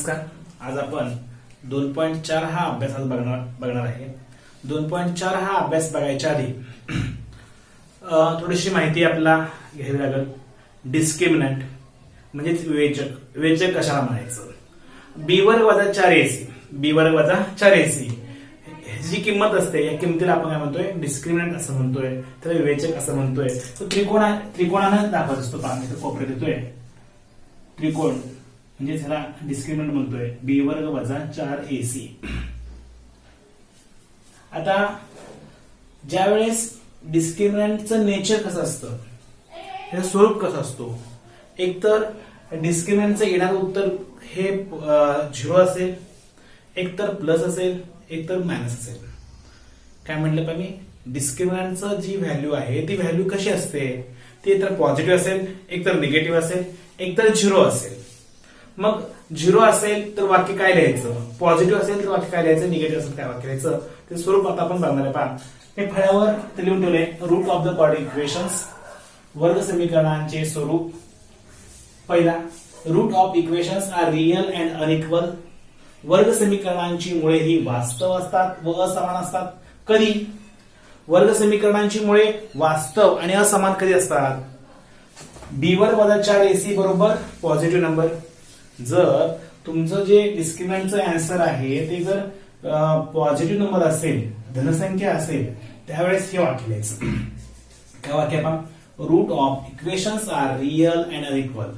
नमस्कार. आज आपण 2.4 हा अभ्यास आज बघणार आहे. 2.4 हा अभ्यास बघायच्या आधी थोडीशी माहिती आपल्याला घ्यावी लागेल. डिस्क्रिमिनंट म्हणजेच विवेचक. विवेचक कशाला म्हणायचं? बी वर्ग वजा 4ac, बी वर्ग वजा 4ac जी किंमत असते या किमतीला आपण काय म्हणतोय? डिस्क्रिमिनंट असं म्हणतोय, त्याला विवेचक असं म्हणतोय. तो त्रिकोणानं दाखवत असतो. पाहणे कोपरे देतोय त्रिकोण म्हणजे त्याला डिस्क्रिमिनंट म्हणतोय. बी वर्ग वजा 4ac. आता ज्या वेळेस डिस्क्रिमिनंटचं नेचर कसं असतं, त्याचं स्वरूप कसं असतो, एक तर डिस्क्रिमिनंटचं येणारं उत्तर हे 0 असेल, एक तर प्लस असेल, एक तर मायनस असेल. काय म्हटलं पण मी? डिस्क्रिमिनंटचं जी व्हॅल्यू आहे ती व्हॅल्यू कशी असते? ती एकतर पॉझिटिव्ह असेल, एकतर निगेटिव्ह असेल, एकतर 0 असेल. मग 0 असेल तर वाक्य काय लिहायचं? पॉझिटिव्ह असेल तर वाक्य काय लिहायचं? निगेटिव्ह असेल काय वाक्य लिहायचं? ते स्वरूप आता आपण बघणार आहे. पहा, हे फळ्यावर ते लिहून ठेवले. Root of the quadratic equations, वर्ग समीकरणांचे स्वरूप. पहिला, root of equations are real and unequal. वर्ग समीकरणांची मुळे ही वास्तव असतात व असमान असतात. कधी? वर्ग समीकरणांची मुळे वास्तव आणि असमान कधी असतात? बी वर्ग वजा 4ac बरोबर पॉझिटिव्ह नंबर. जर तुमचं जे डिस्क्रिमिनंटचं आन्सर आहे ते जर पॉझिटिव्ह नंबर असेल, धनसंख्या असेल, त्यावेळेस हे वाक्य लिहायचं. काय वाक्य पहा? Root of equations are real and unequal.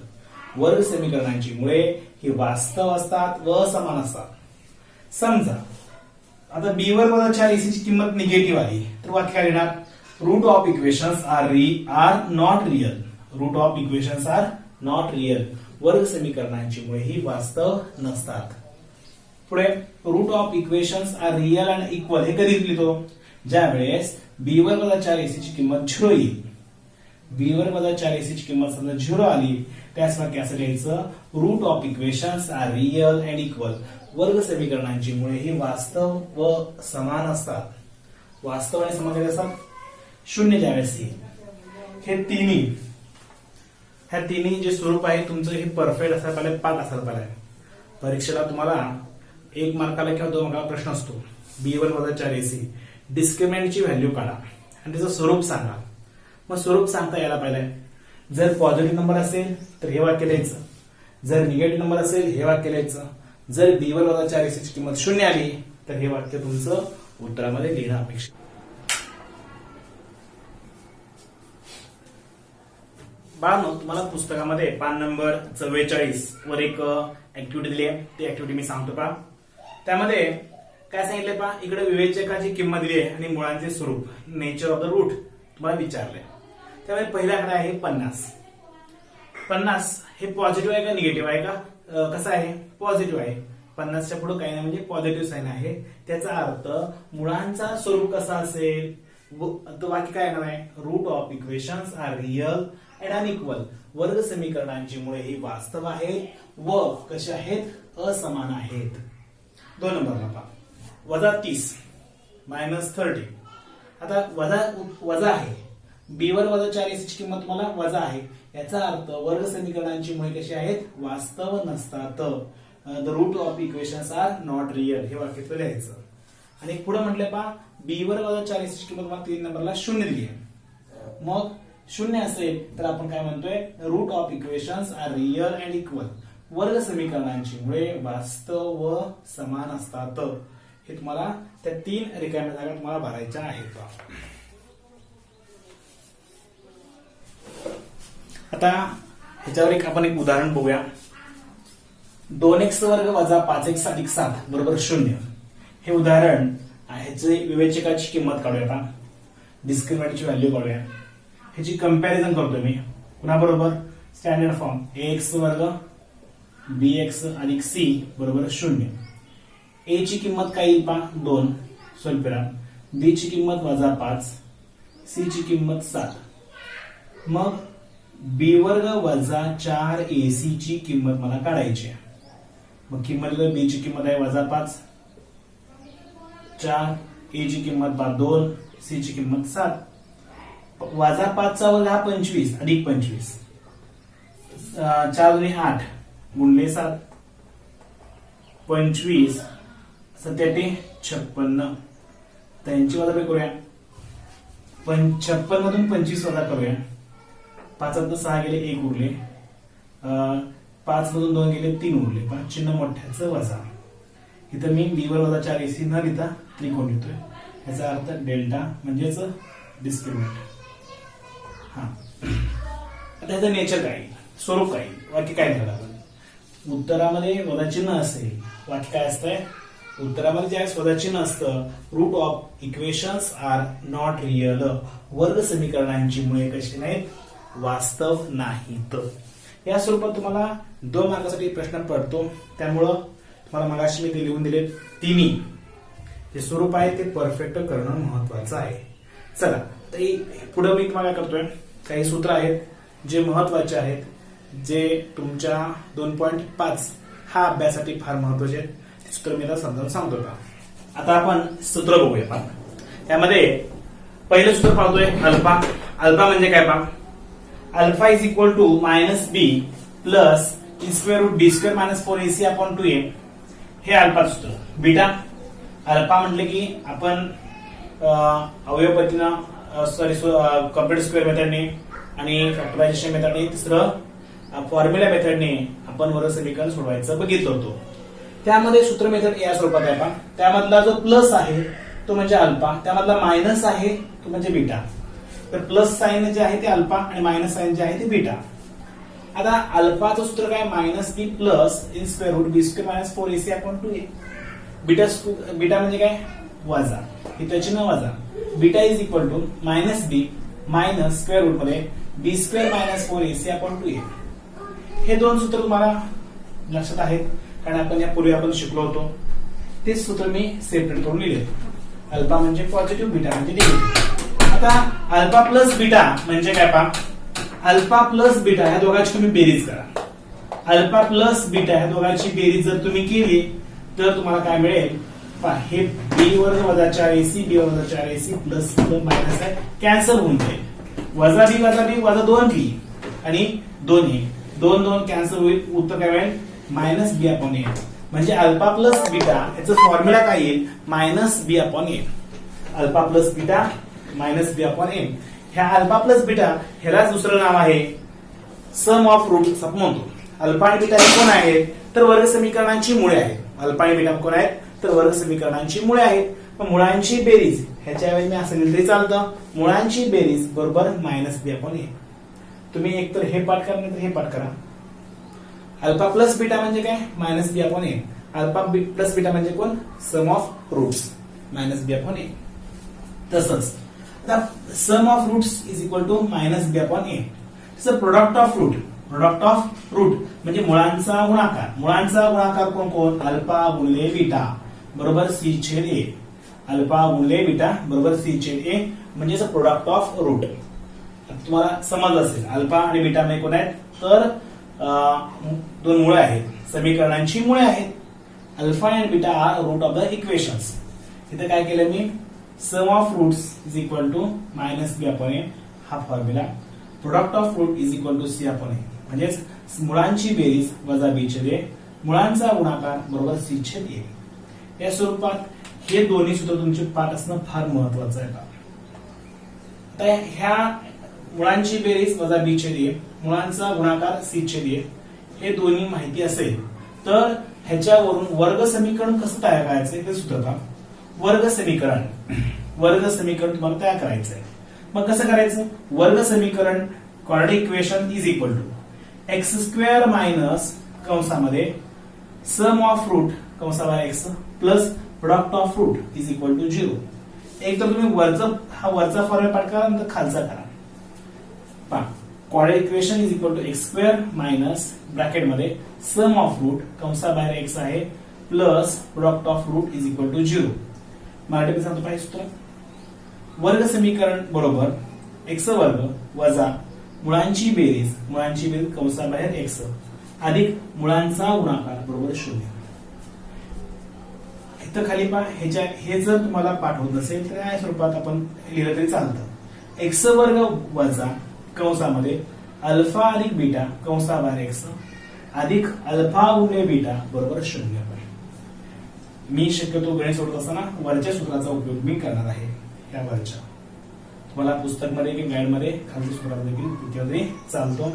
वर्ग समीकरणांची मुळे ही वास्तव असतात व असमान असतात. समजा आता बी वर्ग वजा 4ac ची किंमत निगेटिव्ह आली तर वाक्य काय लिहिणार? Root of equations are not real. Root of equations are not real. वर्ग समीकरणांची मुळे ही वास्तव नसतात. पुढे, root of equations are real and equal. हे कधी लिहितो? ज्या वेळेस बी वर्ग वजा 4ac ची किंमत 0 येईल. बी वर्ग वजा 4ac ची किंमत समजा 0 आली, त्याच वाक्य असं लिहायचं, root of equations are real and equal. वर्ग समीकरणांची मुळे ही वास्तव व समान असतात. वास्तव आणि समान कधी असतात? 0 ज्यावेळेस येईल. हे तिन्ही जे स्वरूप आहे तुमचं हे परफेक्ट असायला पाहिजे, पाठ असायला पाहिजे. परीक्षेला तुम्हाला 1 मार्काला किंवा 2 मार्काला प्रश्न असतो. बी वर्ग वजा 4ac डिस्क्रिमिनंटची व्हॅल्यू काढा आणि त्याचं स्वरूप सांगा. मग स्वरूप सांगता यायला पाहिजे. जर पॉझिटिव्ह नंबर असेल तर हे वाक्य लिहायचं, जर निगेटिव्ह नंबर असेल हे वाक्य लिहायचं. जर बी वर्ग वजा 4ac ची किंमत 0 आली तर हे वाक्य तुमचं उत्तरामध्ये लिहिणं अपेक्षित. बाळांनो, तुम्हाला पुस्तकामध्ये पान नंबर 44 वर एक ऍक्टिव्हिटी दिली आहे. ती ऍक्टिव्हिटी मी सांगतो पहा. त्यामध्ये काय सांगितलंय पहा, इकडे विवेचकाची किंमत दिली आहे आणि मुळांचे स्वरूप, नेचर ऑफ द रूट तुम्हाला विचारलंय. त्यामुळे पहिल्याकडे आहे 50. 50 हे पॉझिटिव्ह आहे का निगेटिव्ह आहे का? कसं आहे? पॉझिटिव्ह आहे. 50च्या पुढे काही नाही म्हणजे पॉझिटिव्ह साइन आहे. त्याचा अर्थ मुळांचा स्वरूप कसा असेल? तो वाक्य काय येणार आहे? Root of equations are real and unequal. वर्ग समीकरणांची मुळे ही वास्तव आहेत व कसे आहेत? असमान आहेत. 2 नंबरला पहा, वजा 30 -30. आता वजा आहे. बी वर वजा 4ac ची किंमत तुम्हाला वजा आहे. याचा अर्थ वर्ग समीकरणांची मुळे कशी आहेत? वास्तव नसतात. The root of equations are not real. हे वाक्य लिहायचं. आणि पुढे म्हटले पहा, बी वर वजा 4ac ची किंमत तुम्हाला 3 नंबरला 0 दिली आहे. मग 0 असेल तर आपण काय म्हणतोय? Root of equations are real and equal. वर्ग समीकरणांची मुळे वास्तव व समान असतात. हे तुम्हाला त्या 3 रिकाम्या जागा तुम्हाला भरायच्या आहेत. आता ह्याच्यावर आपण एक उदाहरण बघूया. 2x वर्ग वजा 5x अधिक 7 बरोबर 0. हे उदाहरण ह्याचे विवेचकाची किंमत काढूया. डिस्क्रिमिनंटची व्हॅल्यू काढूया. ह्याची कंपॅरिझन करतोय मी पुन्हा बरोबर स्टँडर्ड फॉर्म. ax वर्ग bx अधिक c बरोबर 0. a ची किंमत काय येईल पहा? 2 स्वल्पविराम. b ची किंमत वजा 5, c ची किंमत 7. मग बी वर्ग वजा 4ac ची किंमत मला काढायची आहे. मग किंमत बी ची किंमत आहे वजा 5, 4, a ची किंमत 2, c ची किंमत 7. वजा 5 चा वर्ग हा 25 अधिक 25, 4 दूनी 8 गुणले 7. 25 सत्याटे 56 त्यांची वजा करूया 56 मधून 25 वजा करूया 5 6 गेले 1 उरले 5 मधून 2 गेले 3 उरले पण चिन्ह मोठ्याचं वजा इथं मी b वर वजा 4 ac न लिहिता त्रिकोण लिहितोय याचा अर्थ डेल्टा म्हणजेच डिस्क्रिमिनंट. हा आता याचं नेचर काय स्वरूप काय वाक्य काय झालं आपण उत्तरामध्ये वजा चिन्ह असेल वाक्य काय असतंय उत्तरामध्ये ज्यावेळेस वजा चिन्ह असतं root of equations are not real वर्ग समीकरणांची मुळे कशी नाहीत वास्तव नाहीत. या स्वरूपात तुम्हाला 2 मार्कासाठी प्रश्न पडतो त्यामुळं तुम्हाला मगाशी मी ते लिहून दिले तिन्ही जे स्वरूप आहे ते परफेक्ट करणं महत्वाचं आहे. चला पुढे मी तुम्हाला काय करतोय काही सूत्र आहेत जे महत्वाचे आहेत जे तुमच्या 2.5 हा अभ्यासासाठी फार महत्वाचे आहेत. सूत्र मी आता समजावून सांगतो का. आता आपण सूत्र बघूया. आपण यामध्ये पहिलं सूत्र पाहतोय अल्फा. अल्फा म्हणजे काय पहा alpha is equal to -b plus in square root d square minus 4ac upon 2a हे अल्फा सूत्र. बीटा अल्फा म्हटले की आपण अवयव पद्धतीनं सॉरी कॉम्प्लेक्स स्क्वेअर मेथडने आणि फॅक्टरायझेशन मेथडने तिसरं फॉर्म्युला मेथडने आपण वर्ग समीकरण सोडवायचं बघितलं होतं. त्यामध्ये सूत्र मेथड या स्वरूपात आहे पहा त्यामधला जो प्लस आहे तो म्हणजे अल्फा त्यामधला मायनस आहे तो म्हणजे बीटा. तर प्लस साइन जे आहे ते अल्फा आणि मायनस साइन जे आहे ते बीटा. आता अल्फाचं सूत्र काय -b plus in square root b square minus 4ac upon 2a. Beta म्हणजे काय वजा इथं चिन्ह वजा beta is equal to -b minus square root मध्ये b square minus 4ac upon 2a. हे दोन सूत्र तुम्हाला लक्षात आहेत कारण आपण यापूर्वी आपण शिकलो होतो. ते सूत्र मी सेपरेट करून लिहिले. अल्फा म्हणजे पॉझिटिव्ह बीटा म्हणजे निगेटिव्ह. आता अल्फा प्लस बीटा म्हणजे काय पहा अल्फा प्लस बीटा ह्या दोघांची तुम्ही बेरीज करा. अल्फा प्लस बीटा ह्या दोघांची बेरीज जर तुम्ही केली तर तुम्हाला काय मिळेल पहा हे b वर्ग वजा 4ac b वजा 4ac प्लस मायनस आहे कॅन्सल होऊन जाईल. वजा b वजा 2b आणि 2a 2 कॅन्सल होईल उत्तर काय मिळेल -b अपॉन a. म्हणजे अल्फा प्लस बीटा याचं फॉर्म्युला काय येईल -b upon a. Alpha plus beta -b upon a. ह्या अल्फा प्लस बीटा ह्यालाच दुसरं नाव आहे सम ऑफ रूट असं म्हणतो. अल्फा आणि बीटा हे कोण आहेत तर वर्ग समीकरणांची मुळे आहेत. अल्फा आणि बीटा कोण आहेत तर वर्ग समीकरणांची मुळे आहेत. मग मुळांची बेरीज ह्याच्या वेळी मी असं लिहिलं तरी चालतं मुळांची बेरीज बरोबर -b अपॉन a. तुम्ही एकतर हे पाठ करा नाही तर हे पाठ करा. अल्फा प्लस बीटा म्हणजे काय -b upon a. Alpha plus beta म्हणजे कोण sum of roots -b upon a. तसंच sum of roots is equal to -b upon a. Product of root म्हणजे मुळांचा गुणाकार. मुळांचा गुणाकार कोण कोण अल्फा गुणिले बीटा बरोबर c छेद a. अल्फा गुणिले बीटा बरोबर c छेद a म्हणजे प्रोडक्ट ऑफ रूट. तुम्हाला समजलं असेल अल्फा आणि बीटा मध्ये कोण आहेत तर दोन मुळे आहेत समीकरणांची मुळे आहेत. Alpha and beta are root of the equations. इथे काय केलं मी sum of roots is equal to -b upon a हा formula. Product of root is equal to c upon a म्हणजेच मुळांची बेरीज वजा b छेद a मुळांचा गुणाकार बरोबर c छेद a. या स्वरूपात हे दोन्ही सूत्र तुमचे पाठ असणं फार महत्वाचं आहे. आता ह्या मुळांची बेरीज वजा b छेद a मुळांचा गुणाकार c छेद a हे दोन्ही माहिती असेल तर ह्याच्यावरून वर्ग समीकरण कसं तयार करायचं हे सूत्र पहा. वर्ग समीकरण तुम्हाला तयार करायचं आहे. मग कसं करायचं वर्ग समीकरण quadratic equation is equal to x square minus कंसामध्ये सम ऑफ रूट कंसाबाहेर x plus product of root is equal to 0. एक तर तुम्ही वरचा फॉर्म्युला पाठ करा नंतर खालचा करा. पहा quadratic equation is equal to x square minus bracket मध्ये सम ऑफ रूट कंसाबाहेर x आहे plus product of root is equal to 0. मराठीमध्ये सांगतो पाहिजे सूत्र वर्ग समीकरण बरोबर x वर्ग वजा मुळांची बेरीज कंसाबाहेर x अधिक मुळांचा गुणाकार बरोबर 0. इथं खाली पहा हे जर तुम्हाला पाठ होत नसेल तर या स्वरूपात आपण लिहिलं तरी चालतं. x वर्ग वजा कंसामध्ये अल्फा अधिक बीटा कंसाबाहेर x अधिक अल्फा गुणिले बीटा बरोबर 0. मी शक्यतो गणित सोडत असताना वरच्या सूत्राचा उपयोग मी करणार आहे. या वरच्या तुम्हाला पुस्तकमध्ये किंवा गाईडमध्ये खालच्या सूत्रात देखील तिथे चालतो,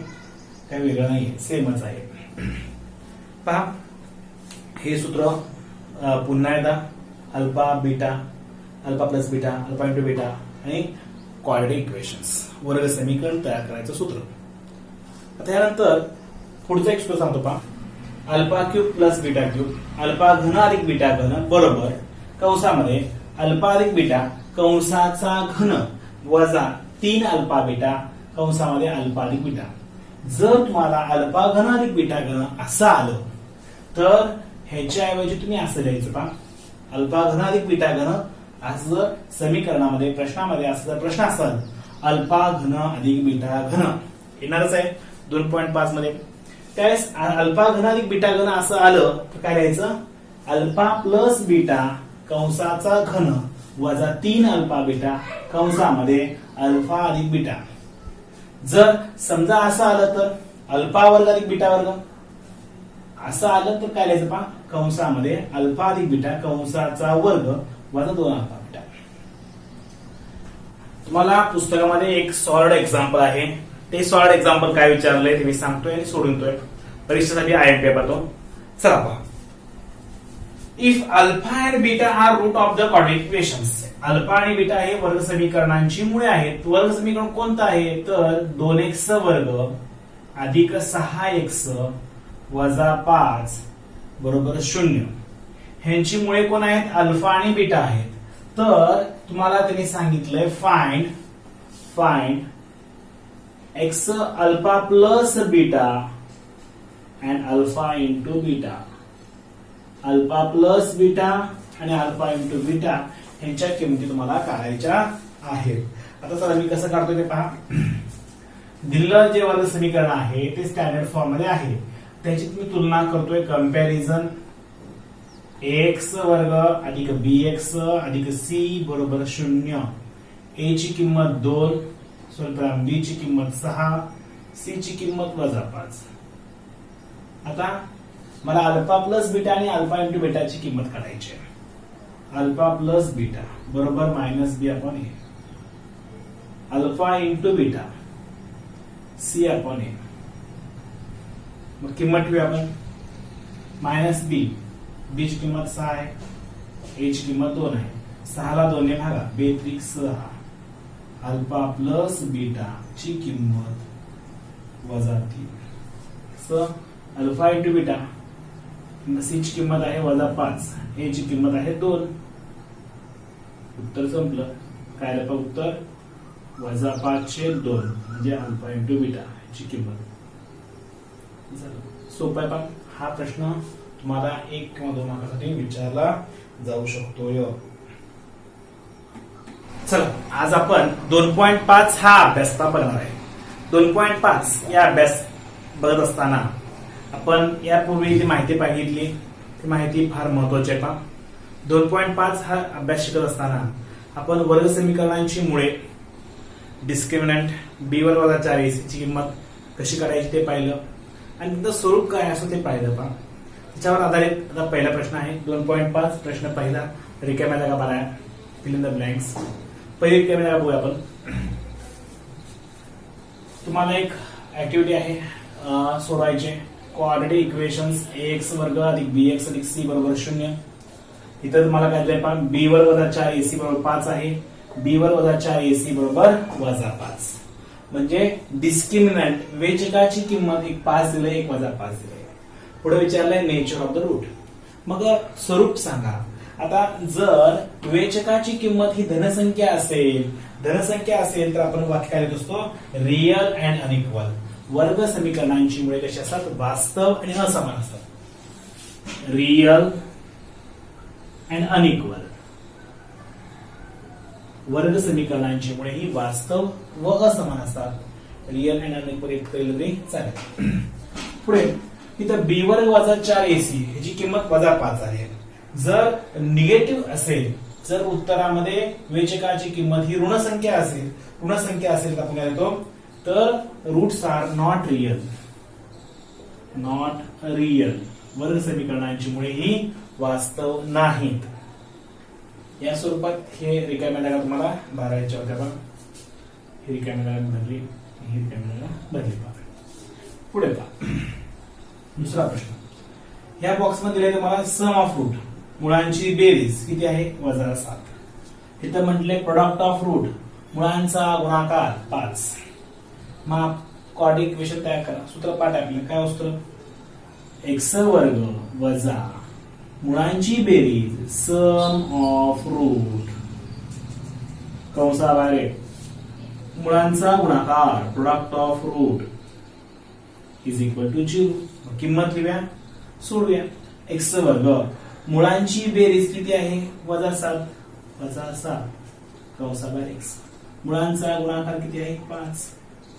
काही वेगळं नाहीये, सेमच आहे. पहा हे सूत्र पुन्हा एकदा alpha beta, alpha plus beta, alpha into beta आणि क्वाड्रेटिक इक्वेशन्स वर्ग समीकरण तयार करायचं सूत्र. आता यानंतर पुढचा एक सूत्र सांगतो पहा, alpha cube plus beta cube, alpha घन अधिक बीटा घन बरोबर कंसामध्ये अल्फा अधिक बीटा कंसाचा घन वजा 3 अल्फा बीटा कंसामध्ये अल्फा अधिक बीटा. जर तुम्हाला अल्फा घन अधिक बीटा घन असं आलं तर ह्याच्याऐवजी तुम्ही असं लिहायचं पहा, अल्फा घन अधिक बीटा घन असं जर समीकरणामध्ये प्रश्नामध्ये असं जर प्रश्न असेल अल्फा घन अधिक बीटा घन येणारच आहे 2.5 मध्ये. त्यावेळेस अल्फा घन अधिक बीटा घन असं आलं तर काय लिहायचं, अल्फा प्लस बीटा कंसाचा घन वजा 3 अल्फा बीटा कंसामध्ये अल्फा अधिक बीटा. जर समजा असं आलं तर अल्फा वर्ग अधिक बीटा वर्ग असं आलं तर काय लिहायचं पहा, कंसामध्ये अल्फा अधिक बीटा कंसाचा वर्ग वजा 2 अल्फा बीटा. तुम्हाला पुस्तकामध्ये एक सॉल्ड एक्झाम्पल आहे, ते सॉल्ड एक्झाम्पल काय विचारलंय ते मी सांगतोय आणि सोडूनतोय. परीक्षेसाठी IMP पेपर तो. चला पहा, if alpha and beta are root of the quadratic equations. Alpha आणि बीटा हे वर्ग समीकरणांची मुळे आहेत. वर्ग समीकरण कोणतं आहे तर 2x वर्ग अधिक 6x वजा 5 बरोबर 0. ह्यांची मुळे कोण आहेत, अल्फा आणि बीटा आहेत. तर तुम्हाला त्यांनी सांगितलंय find x alpha plus beta and alpha into beta. Alpha plus beta आणि अल्फा इंटू बीटा ह्यांच्या किमती तुम्हाला काढायच्या आहेत. आता चला मी कसं काढतोय ते पहा. दिलेलं जे वर्ग समीकरण आहे ते स्टँडर्ड फॉर्म मध्ये आहे, त्याची मी तुलना करतोय, कंपॅरिझन. ax वर्ग अधिक bx अधिक c बरोबर 0. a ची किंमत 2, स्वल्पविराम b ची किंमत 6, c ची किंमत वजा 5. आता मला अल्फा प्लस बीटा आणि अल्फा इंटू बीटाची किंमत काढायची आहे. अल्फा प्लस बीटा बरोबर minus b upon a, alpha into beta c upon a. मग किंमत ठेवूया आपण, मायनस बी, बी ची किंमत 6 आहे, ए ची किंमत 2 आहे. 6 ला 2 ने भागा, 2 त्रिक 6. अल्फा प्लस बीटा ची किंमत वजा 3. अल्फा इंटू बीटा, सी ची किंमत आहे वजा 5, ए ची किंमत आहे 2. उत्तर संपलं. काय आलं उत्तर, वजा 5/2 म्हणजे अल्फा इंटू बीटा ची किंमत. सोपा आहे. हा प्रश्न तुम्हाला 1 किंवा 2 मार्कासाठी विचारला जाऊ शकतो. चला आज आपण 2.5 हा अभ्यास बघणार आहे. 2.5 या अभ्यास बघत असताना आपण यापूर्वी जी माहिती पाहिली ती माहिती फार महत्वाची आहे. 2.5 हा अभ्यास शिकत असताना आपण वर्ग समीकरणांची मुळे, डिस्क्रिमिनंट, b वर वजा 4ac ची किंमत कशी काढायची ते पाहिलं आणि त्याचं स्वरूप काय असं ते पाहिलं. पहा त्याच्यावर आधारित आता पहिला प्रश्न आहे. 2.5 प्रश्न पहिला, रिकाम्या जागा भरा, फिल इन द ब्लँक्स. पहिली रिकाम्या जागा बघूया आपण. तुम्हाला एक ऍक्टिव्हिटी आहे सोडवायचे. क्वाड्रेटिक इक्वेशन्स ax वर्ग अधिक bx अधिक c बरोबर 0. इथं तुम्हाला काय दिलंय पहा, b वर वजा 4ac बरोबर 5 आहे, b वर वजा 4ac बरोबर वजा 5. म्हणजे डिस्क्रिमिनंट वेचकाची किंमत एक 5 दिलंय, एक वजा 5 दिलंय. पुढे विचारलंय नेचर ऑफ द रूट. मग स्वरूप सांगा. आता जर वेचकाची किंमत ही धनसंख्या असेल तर आपण वाक्य काय लिहित असतो, रिअल अँड अनइक्वल. वर्ग समीकरणांची मुळे कशी असतात, वास्तव आणि असमान असतात. Real and unequal. वर्ग समीकरणांची मुळे ही वास्तव व असमान असतात. रिअल अँड अनइक्वल एक केलं तरी चालेल. पुढे इथं b वर्ग वजा 4ac ह्याची किंमत वजा 5 आहे. जर निगेटिव्ह असेल, जर उत्तरामध्ये वेचकाची किंमत ही ऋण संख्या असेल तर आपण काय लिहितो, तर रूट्स आर नॉट रिअल. वर्ग समीकरणांची मुळे ही वास्तव नाहीत. या स्वरूपात हे रिकाम्या जागा तुम्हाला भरायच्या होत्या बघा. ही रिकाम्या जागा भरली, ही रिकाम्या जागा भरली बघा. पुढे पहा दुसरा प्रश्न. या बॉक्स मध्ये दिले तुम्हाला सम ऑफ रूट, मुळांची बेरीज किती आहे -7. इथं म्हटले प्रोडक्ट ऑफ रूट, मुळांचा गुणाकार 5. मग कॉर्डिक इक्वेशन तयार करा. सूत्र पाठ आपल्याला काय असतं, एक्स वर्ग वजा मुळांची बेरीज सम ऑफ रूट कंसाबाहेर मुळांचा गुणाकार product of root is equal to 0. किंमत लिहूया, सोडूया. एक्स वर्ग मुळांची बेरीज किती आहे -7 कंसाबाहेर एक्स, मुळांचा गुणाकार किती आहे 5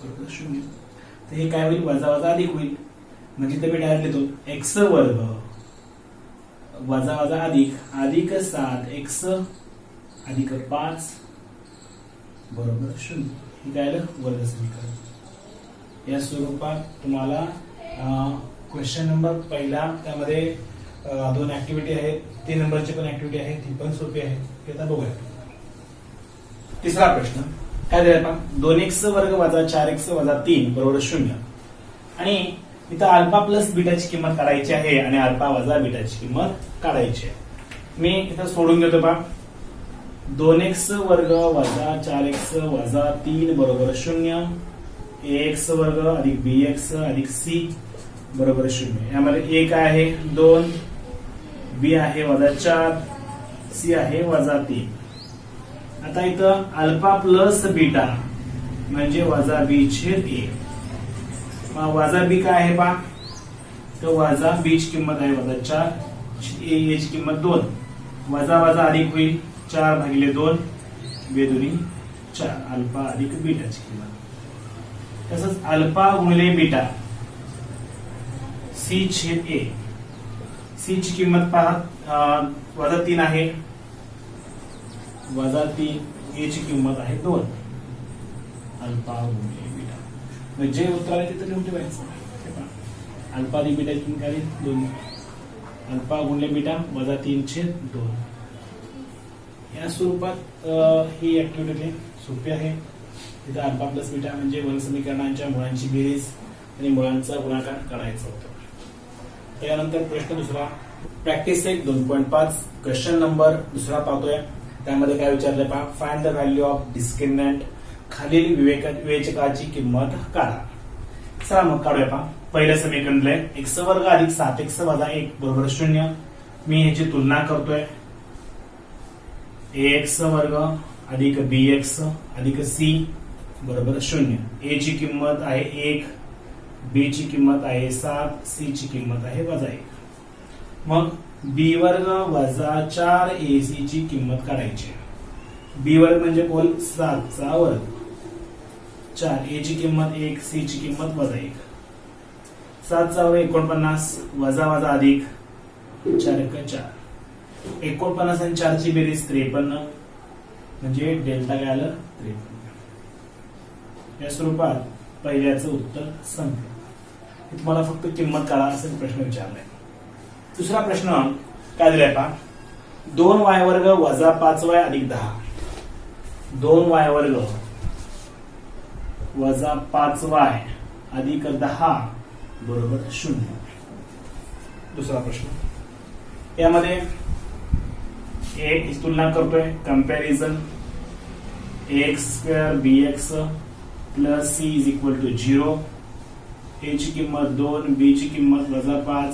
बरोबर 0. तर हे काय होईल, वजा वजा अधिक होईल. म्हणजे ते मी डायरेक्ट लिहितो एक्स वर्ग वजा वजा अधिक 7 एक्स अधिक 5 बरोबर 0. हे काय आलं, वर्ग समीकरण. या स्वरूपात तुम्हाला क्वेश्चन नंबर पहिला, त्यामध्ये 2 ऍक्टिव्हिटी आहेत, 3 नंबरची पण ऍक्टिव्हिटी आहे, ती पण सोपी आहे. ते आता बघूया. तिसरा प्रश्न काय दिला आपण, 2x वर्ग वजा 4x वजा 3 बरोबर 0. आणि इथं अल्फा प्लस बीटाची किंमत काढायची आहे आणि अल्फा वजा बीटाची किंमत काढायची आहे. मी इथं सोडून घेतो पहा. 2x वर्ग वजा 4x वजा 3 बरोबर 0. ax वर्ग अधिक bx अधिक c बरोबर 0. यामध्ये a काय आहे 2, b आहे वजा 4, c आहे वजा 3. आता इथं अल्फा प्लस बीटा म्हणजे वजा बी छेद ए. मग वजा बी काय आहे पहा, तर वजा बी ची किंमत आहे वजा 4, ए ची किंमत 2. वजा वजा अधिक होईल 4 भागिले 2 बेदुनी 4 अल्फा अधिक बीटाची किंमत. तसंच अल्फा गुणिले बीटा सी छेद ए. सी ची किंमत पहा वजा 3 आहे, वजा 3 ए ची किंमत आहे 2 अल्फा गुणिले बीटा. म्हणजे उत्तर आहे तिथे लिहून ठेवायचं. अल्फा अधिक बीटा किंमत काय 2 अल्फा गुणिले बीटा वजा 3 छेद 2. या स्वरूपात ही ऍक्टिव्हिटी सोपी आहे. तिथे अल्फा प्लस बीटा म्हणजे वर्ग समीकरणांच्या मुळांची बेरीज आणि मुळांचा गुणाकार काढायचा होता. त्यानंतर प्रश्न दुसरा, प्रॅक्टिस 1 2.5 क्वेश्चन नंबर दुसरा पाहतोय. त्यामध्ये काय विचारलंय पहा, find the value of discriminant, खालील विवेचकाची किंमत काढा. चला मग काढूया पहा. पहिलं समीकरण दिलंय एक्स वर्ग अधिक 7x वजा 1 बरोबर 0. मी ह्याची तुलना करतोय. ax वर्ग अधिक bx अधिक c बरोबर 0. a ची किंमत आहे 1, b ची किंमत आहे 7, c ची किंमत आहे वजा 1. मग b वर्ग वजा 4ac ची किंमत काढायची. b वर्ग म्हणजे कोण 7 चा वर्ग, 4 a ची किंमत 1, c ची किंमत वजा 1. 7 चा वर्ग 49 वजा वजा अधिक 4 1 4. 49 आणि 4 ची बेरीज 53 म्हणजे डेल्टा काय आलं 53. या स्वरूपात पहिल्याचं उत्तर संपलं. तुम्हाला फक्त किंमत काढा असा प्रश्न विचारलाय. दुसरा प्रश्न काय दिलाय पहा, 2y वर्ग वजा 5y अधिक 10. 2y वर्ग वजा 5y अधिक 10 बरोबर 0. दुसरा प्रश्न, यामध्ये एक तुलना करतोय, comparison. X square bx plus c is equal to 0. a ची किंमत 2, b ची किंमत वजा 5,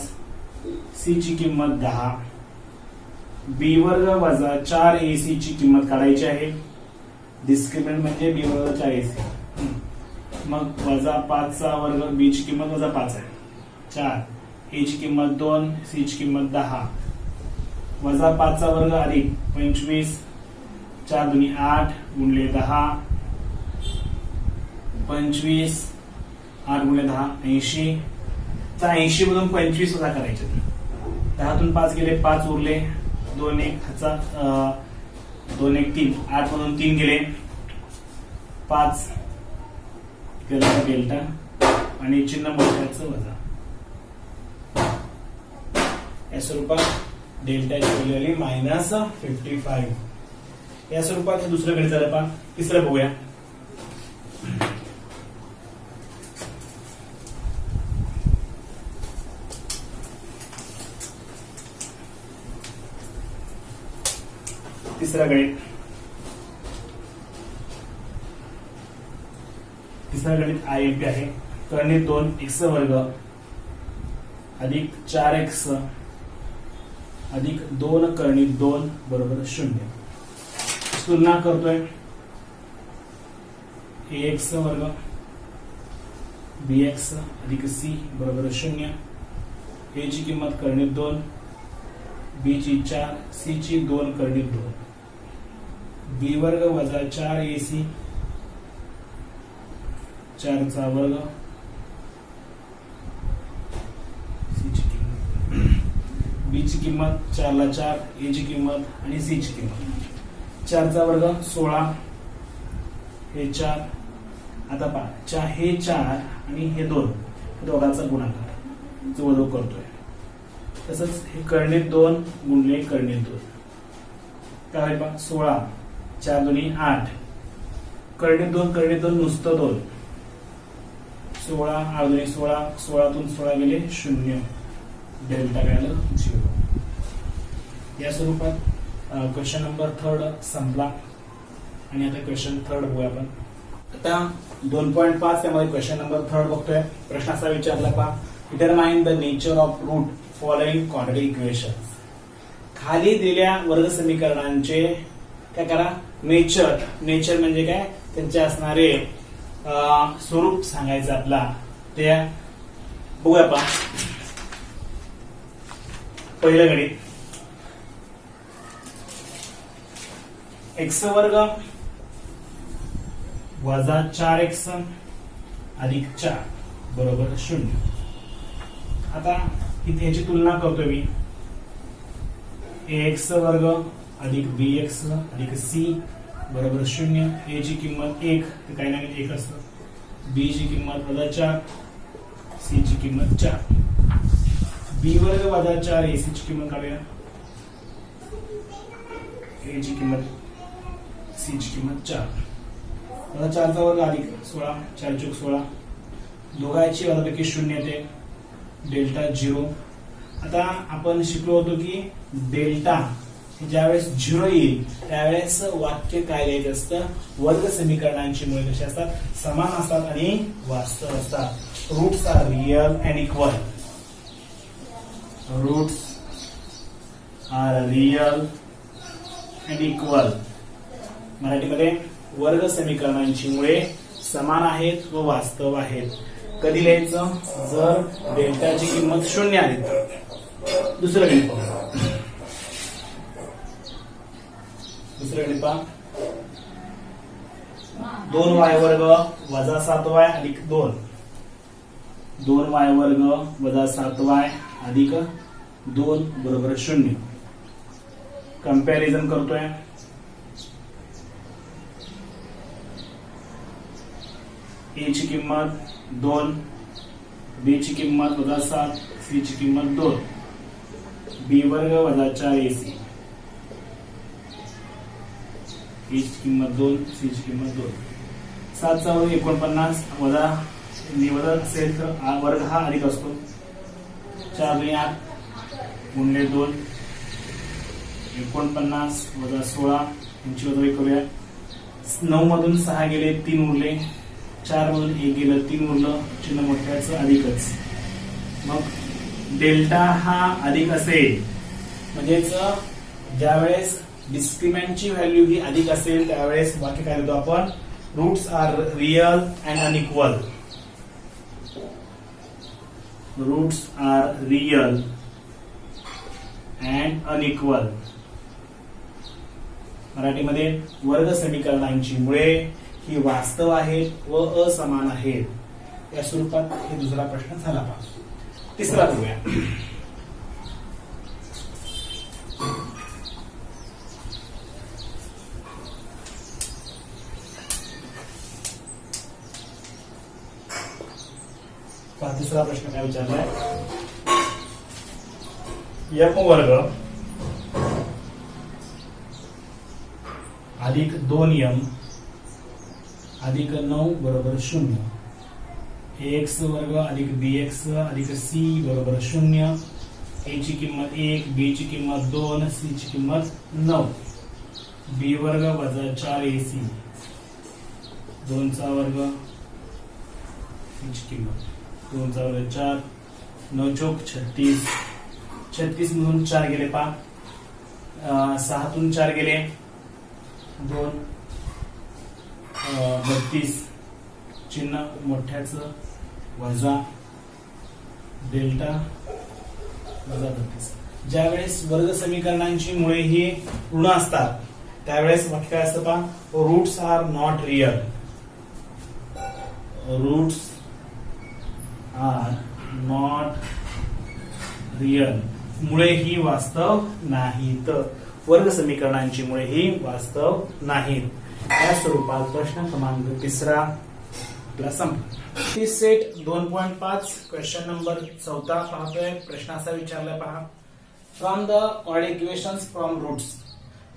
c ची किंमत 10. b वर्ग वजा 4ac ची किंमत काढायची आहे. डिस्क्रिमिनंट म्हणजे b वर्ग 4ac. मग वजा 5 चा वर्ग, b ची किंमत वजा 5 आहे 4, a ची किंमत 2, c ची किंमत 10. वजा 5 चा वर्ग अधिक 25, 4 दुनी 8 गुणिले 10, 25 8 गुणिले 10 80. 80 मधून 25 वजा करायचे. 10 तून 5 गेले 5 उरले, 2 1 2 1 3, 8 मधून 3 गेले 5 डेल्टा आणि चिन्ह मोठ्याचं वजा. या स्वरूपात डेल्टाची व्हॅल्यू आली -55. या स्वरूपात हे दुसरं गणित झालं. पहा तिसरं बघूया. तिसरा गणित IMP आहे. करणीत 2x वर्ग अधिक 4x अधिक 2 करणीत 2 बरोबर 0. तुलना करतोय. ax वर्ग bx अधिक c बरोबर 0. a ची किंमत करणीत 2, b ची 4, c ची 2 करणीत 2. b वर्ग वजा 4ac 4 चा वर्ग c ची किंमत, b ची किंमत 4 ला 4, a ची किंमत आणि c ची किंमत 4 चा वर्ग 16 हे 4. आता पहा हे 4 आणि हे 2 दोघांचा गुणाकार जो करतोय. तसंच हे करणीत 2 गुणिले करणीत 2 काय होईल पहा 16 4 दुनी 8 करणीत 2 नुसतं 2 16 8 दुनी 16 16 तून 16 गेले 0. डेल्टा काय आलं 0. या स्वरूपात क्वेश्चन नंबर 3 संपला. आणि आता क्वेश्चन 3 बघूया आपण. आता 2.5 त्यामध्ये क्वेश्चन नंबर 3 बघतोय. प्रश्न असा विचारला पहा determine the nature of root following quadratic equation. खाली दिलेल्या वर्ग समीकरणांचे काय करा नेचर म्हणजे काय त्यांचे असणारे स्वरूप सांगायचं आपला ते बघूया आपण. पहिलं गणित x वर्ग वजा 4x अधिक 4 बरोबर 0. आता इथे याची तुलना करतोय मी. ax वर्ग अधिक bx अधिक c बरोबर 0. a ची किंमत 1 ते काही नाही 1 असतं. b ची किंमत वजा 4, c ची किंमत 4. b वर्ग वजा 4 ac ची किंमत काढूया. a ची किंमत c ची किंमत 4 वजा 4 चा वर्ग अधिक 16 4 चूक 16 दोघांची वजापैकी 0 येते. डेल्टा 0. आता आपण शिकलो होतो की डेल्टा ज्यावेळेस 0 येईल त्यावेळेस वाक्य काय लिहायचं असतं वर्ग समीकरणांची मूल्ये कशी असतात समान असतात आणि वास्तव असतात. Roots are real and equal. Roots are real and equal. मराठीमध्ये वर्ग समीकरणांची मुळे समान आहेत व वास्तव आहेत. कधी लिहायचं जर डेल्टाची किंमत 0 आली तर. दुसरं गणित पहा 2y वर्ग वजा 7y अधिक 2 2y वर्ग वजा 7y अधिक 2 बरोबर 0. कंपॅरिझन करतोय. a ची किंमत 2, b ची किंमत वजा 7, c ची किंमत 2, b वर्ग वजा 4ac, a ची किंमत 2, c ची किंमत 2. 7 चा वर्ग 49 वजा निवडत असेल तर वर्ग हा अधिक असतो. 4 दुनी 8 गुणिले 2 49 वजा 16 यांची वजाबाकी करूया. 9 मधून 6 गेले 3 उरले. 4 मधून 1 गेलं 3 उरलं. चिन्ह मोठ्याचं अधिकच. मग डेल्टा हा अधिक असेल म्हणजेच ज्यावेळेस डिस्क्रिमिनंटची व्हॅल्यू ही अधिक असेल त्यावेळेस वाक्य काय लिहितो आपण roots are real and unequal. Roots are real and unequal. मराठीमध्ये वर्ग समीकरणांची मुळे ही वास्तव आहेत व असमान आहेत. या स्वरूपात हे दुसरा प्रश्न झाला पाहिजे. तिसरा बघूया. तिसरा प्रश्न काय विचारलाय एम वर्ग अधिक 2m अधिक 9 बरोबर 0. ax वर्ग अधिक bx अधिक c बरोबर 0. a ची किंमत 1, b ची किंमत 2, c ची किंमत 9. b वर्ग वजा 4ac 2 चा वर्ग, c ची किंमत 2 चा वर्ग 4, 9 चौक 36. 36 मधून 4 गेले पा, 6 तून 4 गेले 2, 32 चिन्ह मोठ्याचं वजा डेल्टा वजा 32. ज्यावेळेस वर्ग समीकरणांची मुळे ही ऋण असतात त्यावेळेस वाक्य काय असतं पहा, roots are not real. Roots are not real. मुळे ही वास्तव नाहीत. वर्ग समीकरणांची मुळे ही वास्तव नाहीत. या स्वरूपात प्रश्न क्रमांक 3 आपला संपला. सेट 2.5 क्वेश्चन नंबर 14 पाहतोय. प्रश्न असा विचारला पहा, from the order equations from roots.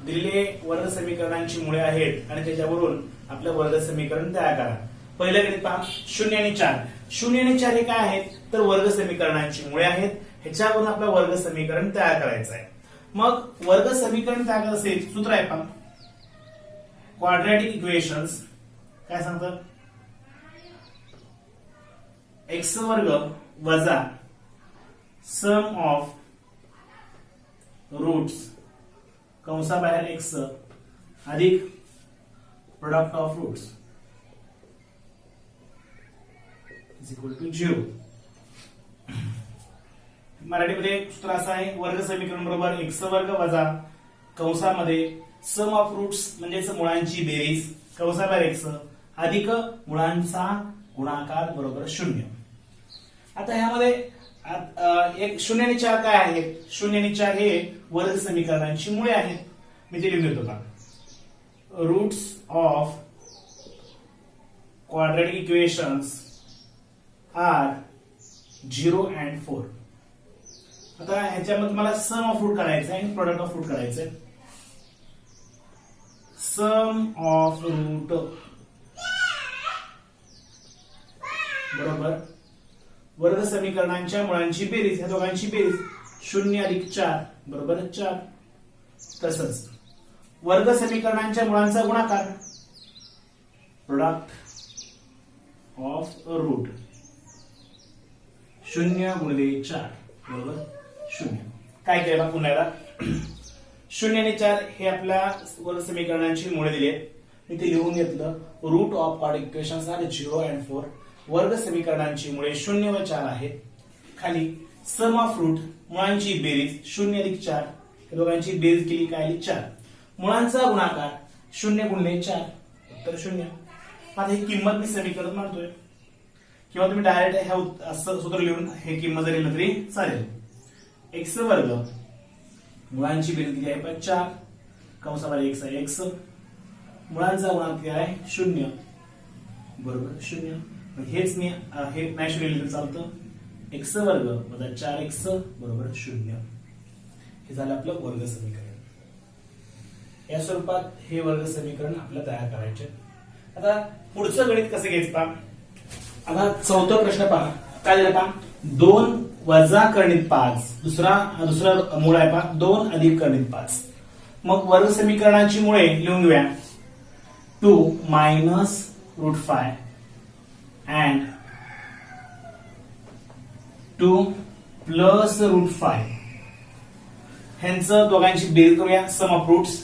दिलेले वर्ग समीकरणांची मुळे आहेत आणि त्याच्यावरून आपलं वर्ग समीकरण तयार करा. पहिलं गणित पहा, 0 आणि 4. 0 आणि 4 हे काय आहेत तर वर्ग समीकरणांची मुळे आहेत. ह्याच्यावरून आपलं वर्ग समीकरण तयार करायचं आहे. मग वर्ग समीकरण तयार करायचं असेल सूत्र आहे पहा, क्वाड्रॅटिक इक्वेशन्स काय सांगतात, एक्स वर्ग वजा सम ऑफ रूट्स कंसाबाहेर एक्स अधिक product of roots is equal to 0. मराठीमध्ये सूत्र असं आहे, वर्ग समीकरण बरोबर एक्स वर्ग वजा कंसामध्ये सम ऑफ रूट्स म्हणजेच मुळांची बेरीज कंसाबाहेर एक्स अधिक मुळांचा गुणाकार बरोबर 0. आता ह्यामध्ये एक 0 आणि 4 काय आहेत, 0 आणि 4 हे वर्ग समीकरणांची मुळे आहेत. मी ते लिहून देतो का, roots of quadratic equations are 0 and 4. आता ह्याच्यामध्ये मला सम ऑफ रूट काढायचं आहे आणि प्रोडक्ट ऑफ रूट काढायचं आहे. सम ऑफ रूट बरोबर वर्ग समीकरणांच्या मुळांची बेरीज, ह्या दोघांची बेरीज 0 अधिक 4 बरोबर 4. तसंच वर्ग समीकरणांच्या मुळांचा गुणाकार प्रोडक्ट ऑफ रूट 0 गुणिले 4 बरोबर 0. काय केलं पुन्हा एकदा, 0 आणि 4 हे आपल्या वर्ग समीकरणांची मुळे दिली आहेत. मी ते लिहून घेतलं, root of quadratic equations are 0 and 4. वर्ग समीकरणांची मुळे 0 व 4 आहेत. खाली सम ऑफ रूट मुळांची बेरीज 0 अधिक 4 हे दोघांची बेरीज केली काय आली 4. मुळांचा गुणाकार 0 गुणिले 4 उत्तर 0. आता ही किंमत मी समीकरण मांडतोय किंवा तुम्ही डायरेक्ट ह्या असं सूत्र लिहून हे किंमत जरी लिहिलं तरी चालेल. एक्स वर्ग मुळांची बेरीज किती आहे 4 कंसाबाहेर एक्स आहे एक्स, मुळांचा गुणाकार किती आहे 0 बरोबर 0. हेच मी हे मॅच लिहिलं चालतं, एक्स वर्ग वजा 4x बरोबर 0. हे झालं आपलं वर्ग समीकरण. या स्वरूपात हे वर्ग समीकरण आपल्याला तयार करायचे. आता पुढचं गणित कसं घ्यायचं पहा. आता चौथा प्रश्न पहा, काय दिलं पहा, 2 वजा कर्णित 5. दुसरा मूळ आहे पहा 2 अधिक कर्णित 5. मग वर्ग समीकरणाची मुळे लिहून घेऊया, 2 minus √5 and 2 plus √5. ह्यांचं दोघांची बेरीज करूया, सम ऑफ रूट्स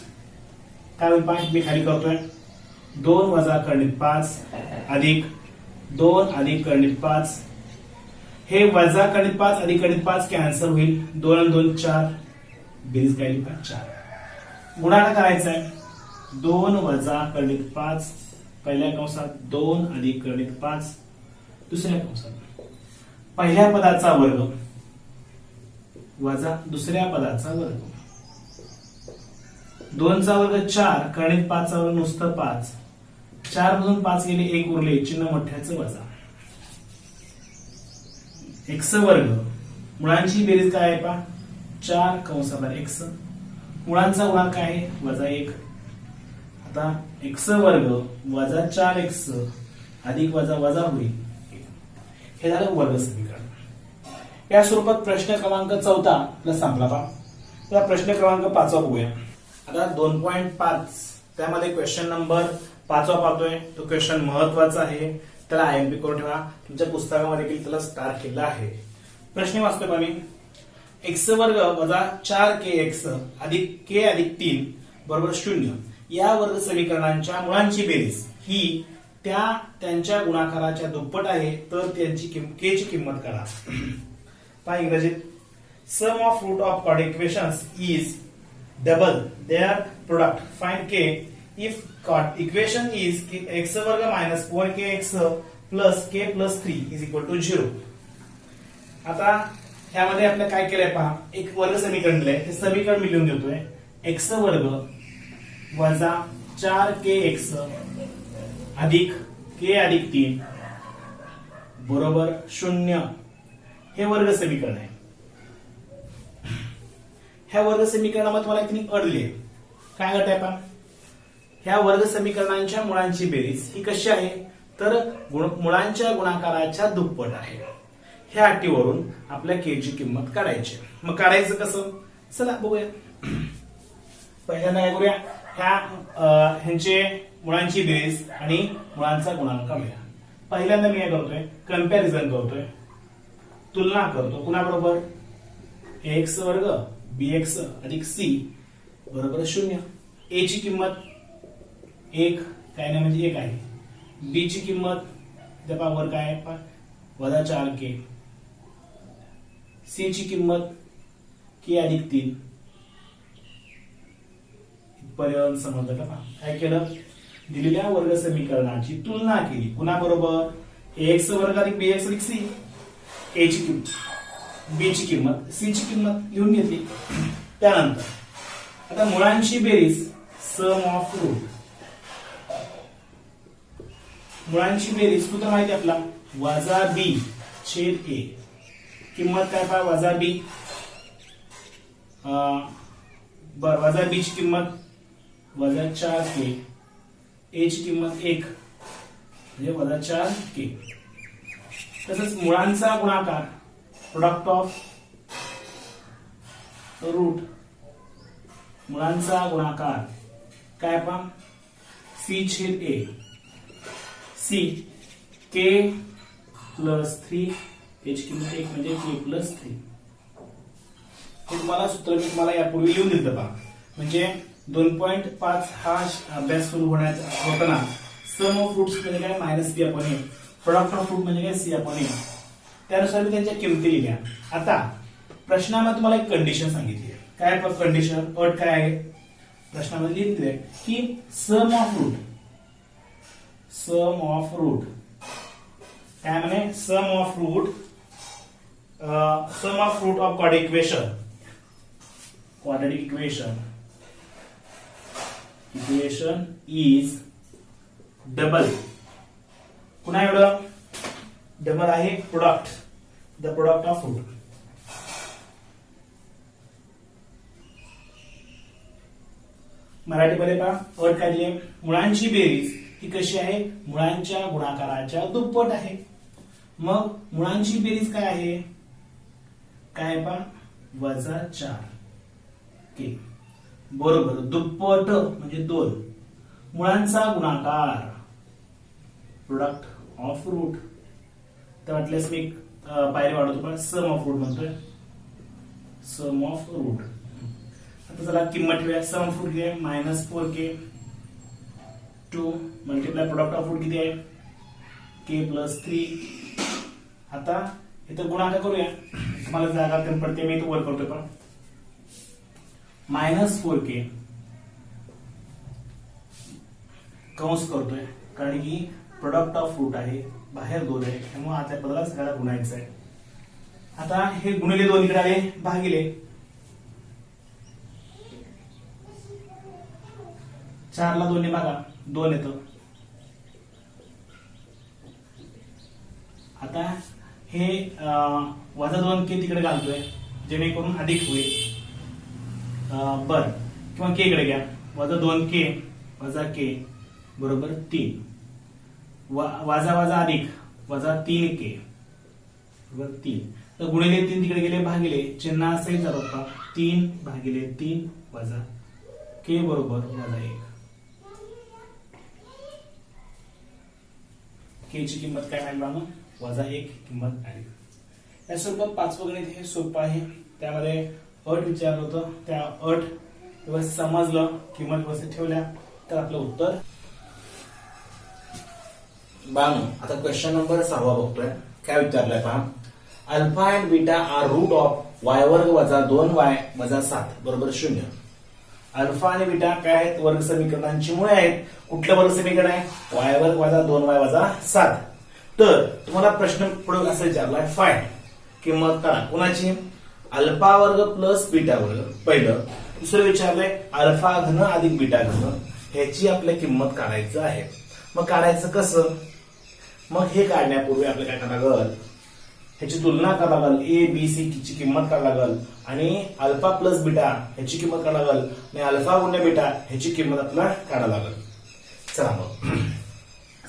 काय होईल पहा, मी खाली करतोय 2 वजा कर्णित 5 अधिक 2 अधिक कर्णित 5. हे वजा कर्णित 5 अधिक कर्णित 5 कॅन्सल होईल, 2 आणि 2 4 बेरीज काय लिहिली 4. गुणाकार करायचा आहे, 2 वजा कर्णित 5 पहिल्या कंसात 2 अधिक कर्णित 5 दुसऱ्या कंसात पहिल्या पदाचा वर्ग वजा दुसऱ्या पदाचा वर्ग, 2 चा वर्ग 4 कर्णित 5 चा वर्ग नुसतं 5, 4 मधून 5 गेले 1 उरले, चिन्ह मोठ्याचं वजा. एक्स वर्ग मुळांची बेरीज काय आहे पहा 4 कंसाबाहेर एक्स, मुळांचा गुणाकार काय आहे -1. आता एक्स वर्ग वजा 4x अधिक वजा वजा होईल, हे झालं वर्ग समीकरण. या स्वरूपात प्रश्न क्रमांक 14 आपला संपला पहा. त्या प्रश्न क्रमांक 5 बघूया. आता 2.5 त्यामध्ये क्वेश्चन नंबर 5 पाहतोय. तो क्वेश्चन महत्वाचा आहे, त्याला आयएमपी करून ठेवा. तुमच्या पुस्तकामध्ये देखील त्याला स्टार केला आहे. प्रश्न वाचतोय आम्ही, एक्स वर्ग वजा 4kx अधिक k अधिक 3 बरोबर 0 या वर्ग समीकरणांच्या मुळांची बेरीज ही त्यांच्या गुणाकाराच्या दुप्पट आहे, तर त्यांची k ची किंमत काढा. पहा इंग्रजीत, sum of root of quad equations is double their product, find k if quad equation is x वर्ग minus 4kx plus k plus 3 is equal to 0. आता ह्यामध्ये आपल्याला काय केलंय पहा, एक वर्ग समीकरण दिलंय, हे समीकरण मी लिहून देतोय. एक्स वर्ग वजा 4kx अधिक k अधिक 3 बरोबर 0 हे वर्ग समीकरण आहे. ह्या वर्ग समीकरणामध्ये तुम्हाला एक अट दिली आहे. काय अट आहे पहा, ह्या वर्ग समीकरणांच्या मुळांची बेरीज ही कशी आहे, तर मुळांच्या गुणाकाराच्या दुप्पट आहे. ह्या अटीवरून आपल्या k ची किंमत काढायची. मग काढायचं कसं, चला बघूया. पहिल्यांदा काय करूया, ह्यांचे मुळांची बेरीज आणि मुळांचा गुणांक मिळा. पहिल्यांदा मी काय करतोय, कंपॅरिझन करतोय, तुलना करतो. कुणाबरोबर, ax वर्ग bx अधिक c बरोबर 0. a ची किंमत 1 काय नाही म्हणजे 1 आहे. b ची किंमत त्या पावर काय आहे वजा 4k. c ची किंमत k अधिक 3 पर्यंत समजलं का. काय केलं, दिलेल्या वर्ग समीकरणाची तुलना केली. कुणाबरोबर, ax वर्ग अधिक bx अधिक c. a ची किंमत, b ची किंमत, c ची किंमत लिहून घेतली. त्यानंतर आता मुळांची बेरीज, सम ऑफ रूट, मुळांची बेरीज सूत्र माहिती आपला वजा b छेद a. किंमत काय पहा, वजा b, वजा b ची किंमत वजा 4k, a ची किंमत 1 म्हणजे वजा 4k. तसंच मुळांचा गुणाकार, प्रोडक्ट ऑफ रूट, मुळांचा गुणाकार काय पहा, c छेद a. c k प्लस 3, याची किंमत 1 म्हणजे k प्लस 3. हे तुम्हाला सूत्र मी तुम्हाला यापूर्वी लिहून दिलं पहा. म्हणजे 2.5 हा अभ्यास सुरू होताना सम ऑफ रूट्स म्हणजे काय -b upon a, product of root म्हणजे काय c अपॉन a. त्यानुसार मी त्यांच्या किमती लिहिल्या. आता प्रश्नामध्ये तुम्हाला एक कंडिशन सांगितली आहे. काय कंडिशन, अट काय आहे, प्रश्नामध्ये लिहिलेलं आहे की सम ऑफ रूट काय म्हणे, sum of root of quadratic equation is double. पुन्हा एवढं डबल आहे product, the product of root. मराठीमध्ये पहा अट काय दिली, मुळांची बेरीज ही कशी आहे, मुळांच्या गुणाकाराच्या दुप्पट आहे. मग मुळांची बेरीज काय आहे, काय पहा वजा 4k बरोबर दुप्पट म्हणजे 2. मुळांचा गुणाकार, प्रोडक्ट ऑफ रूट. तर वाटल्यास मी पायरी वाढवतो, पण सम ऑफ रूट म्हणतोय, सम ऑफ रूट. आता चला किंमत ठेवूया. सम ऑफ रूट किती आहे, -4k 2 multiply product of route किती आहे, k प्लस 3. आता इथं गुणाकार करूया, तुम्हाला जागा कमी पडते, मी इथं वर करतोय पण -4k कंस करतोय, कारण की प्रोडक्ट ऑफ रूट आहे, बाहेर 2 आहे, त्यामुळे आतल्या पदाला सगळ्याला गुणायचं आहे. आता हे गुणिले 2 इकडे आले, भागिले 4 ला 2 ने भागा, 2 येतं. आता हे वजा 2k तिकडे घालतोय, जेणेकरून अधिक होईल. बर किंवा के कडे घ्या, वजा 2k वजा k बरोबर 3, वजा वजा अधिक वजा 3k बरोबर 3. तर गुणिले 3 तिकडे गेले भागिले चिन्ह असेल तर 3 भागिले 3 वजा k बरोबर वजा 1. k ची किंमत काय आहे बाबा? वजा 1 किंमत आली. या स्वरूपात पाचवं गणित हे सोपं आहे. त्यामध्ये अट विचारलं होतं, त्या अट व्यवस्थित समजलं, किंमत व्यवस्थित ठेवल्या तर आपलं उत्तर. बानो आता क्वेश्चन नंबर 6 बघतोय. काय विचारलंय पहा, alpha and beta are root of y वर्ग वजा 2y वजा 7 बरोबर 0. अल्फा आणि बीटा काय आहेत? वर्ग समीकरणांची मुळे आहेत. कुठलं वर्ग समीकरण आहे? वाय वर्ग वजा 2y वजा 7. तर तुम्हाला प्रश्न पुढे असं विचारलाय, फाइंड किंमत काढा. कोणाची? अल्फा वर्ग प्लस बीटा वर्ग पहिलं. दुसरं विचारलंय अल्फा घन अधिक बीटा घन, ह्याची आपल्या किंमत काढायचं आहे. मग काढायचं कसं? मग हे काढण्यापूर्वी आपल्याला काय करावं लागल? ह्याची तुलना करावं लागल. ए बी सी ची किंमत काढावं लागल आणि अल्फा प्लस बीटा ह्याची किंमत काढावं लागल आणि अल्फा गुणिले बीटा ह्याची किंमत आपल्याला काढावं लागल. चला मग